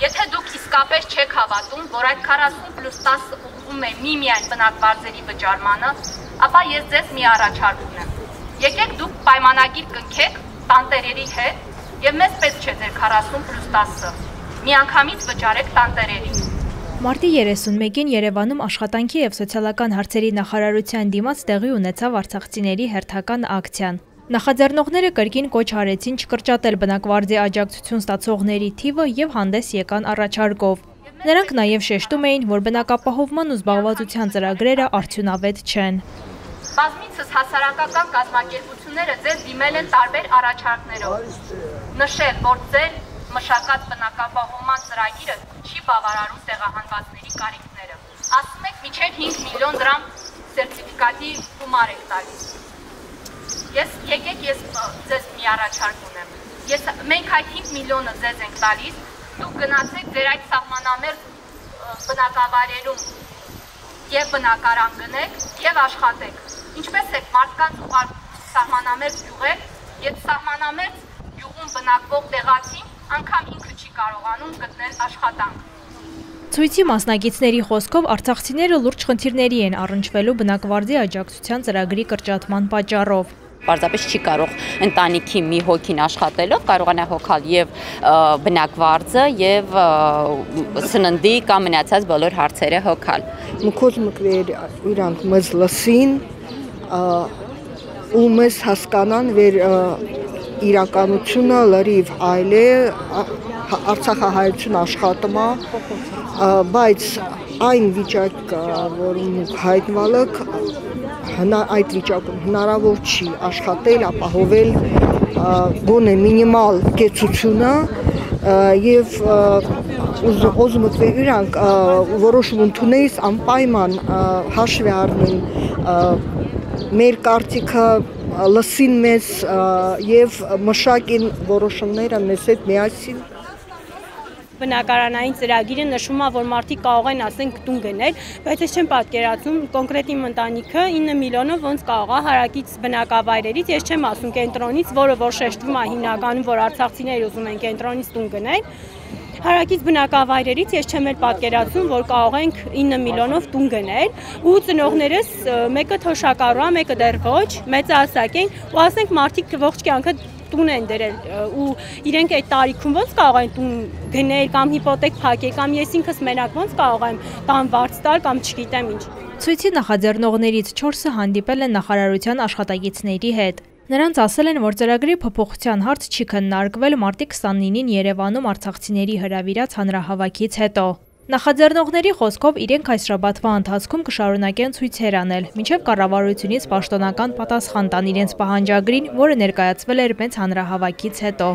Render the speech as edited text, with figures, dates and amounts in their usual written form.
Եթե դուք իսկապես չեք հավատում, որ այդ 40+10 ուղղում է միմիայն բնակվարձերի վճարմանը, ապա ես ձեզ մի առաջարկ ունեմ։ Եկեք դուք պայմանագիր կնքեք տանտերերի հետ եւ մեզ պետք չէ ձեր 40+10-ը։ Միանգամից վճարեք տանտերերին։ Մարտի 31-ին Երևանում աշխատանքի եւ սոցիալական հարցերի նախարարության դիմաց տեղի ունեցավ արցախցիների հերթական ակցիան։ Նախաձեռնողները կրկին կոչ արեցին չկրճատել բնակվարձի աջակցություն ստացողների թիվը եւ հանդես եկան առաջարկով։ Նրանք նաեւ շեշտում էին, որ բնակապահովման ու զբաղվածության ծրագրերը արդյունավետ չեն։ Բազմիցս հասարակական կազմակերպությունները ձեզ դիմել են տարբեր առաջարկներով։ Նշել, որ ձեր մշակած բնակապահովման ծրագիրը չի բավարարում տեղահանվածների կարիքները։ Ասում եք մինչև 5 միլիոն դրամ սերտիֆիկատի գումար եք տալիս։ Եկեք ես ձեզ մի առաջարկ ունեմ։ Մենք այդ 5 միլիոնը ձեզ ենք տալիս, դուք գնացեք ձեր այդ սահմանամերձ բնակավայրերում եւ բնակարան գնեք եւ աշխատեք։ Ինչպես եք մարդկանց ուղարկում սահմանամերձ գյուղեր, եւ սահմանամերձ գյուղում բնակվող տեղացին անգամ ինքը չի կարողանում գտնել աշխատանք։ Ցույցի մասնակիցների խոսքով արցախցիները լուրջ խնդիրների են առնչվելու բնակվարձի աջակցության ծրագրի կրճատման պատճառով։ Պարզապես չի կարող ընտանիքի մի հոգին աշխատելով կարողանա հոգալ եւ բնակվարձը եւ սննդի կամ մնացած բոլոր հարցերը հոգալ։ Մուքոզ մկրեր իրանք մեզ լսին ու մեզ հասկանան վեր իրականությունը լրիվ այլ է, Արցախահայություն աշխատում է, բայց այն վիճակը, որում հայտնվել եք, այդ վիճակում հնարավոր չի աշխատել, ապահովել գոնե մինիմալ կեցությունը եւ ուզում եք իրանք որոշում ընդունեից անպայման հաշվի առնեն մեր կարծիքը լսին մեզ եւ մշակին որոշումները մեզ հետ միասին։ Բնակարանային ծրագիրը նշում է, որ մարդիկ կարող են ասենք տուն գնել, բայց ես չեմ պատկերացնում կոնկրետ իմ ընտանիքը 9 միլիոնով ոնց կարող է հարակից բնակավայրերից, ես չեմ ասում կենտրոնից, որը որ շեշտվում է հիմնականում, որ արցախցիները ուզում են կենտրոնից տուն գնել, հարակից բնակավայրերից ես չեմ էլ պատկերացնում, որ կարող ենք 9 միլիոնով տուն գնել, ու ծնողներս մեկը թոշակառու է, մեկը դեռ ոչ, մեծահասակ են, ու ասենք մարդիկ ողջ կյանքը տուն են դրել ու իրենք այդ տարիքում ոնց կարող են տուն գնել կամ հիպոթեք փակել կամ ես ինքս մենակ ոնց կարող եմ տան վարձ տալ կամ չգիտեմ ինչ։ Ցույցի նախաձեռնողներից 4-ը հանդիպել են նախարարության աշխատակիցների հետ։ Նրանց ասել են, որ ծրագրի փոփոխության հարց չի քննարկվել մարտի 29-ին Երևանում արցախցիների հրավիրած հանրահավաքից հետո։ Նախաձեռնողների խոսքով իրենք այս շաբաթվա ընթացքում կշարունակեն ցույցեր անել, մինչև կառավարությունից պաշտոնական պատասխան տան իրենց պահանջագրին, որը ներկայացվել էր մեծ հանրահավաքից հետո։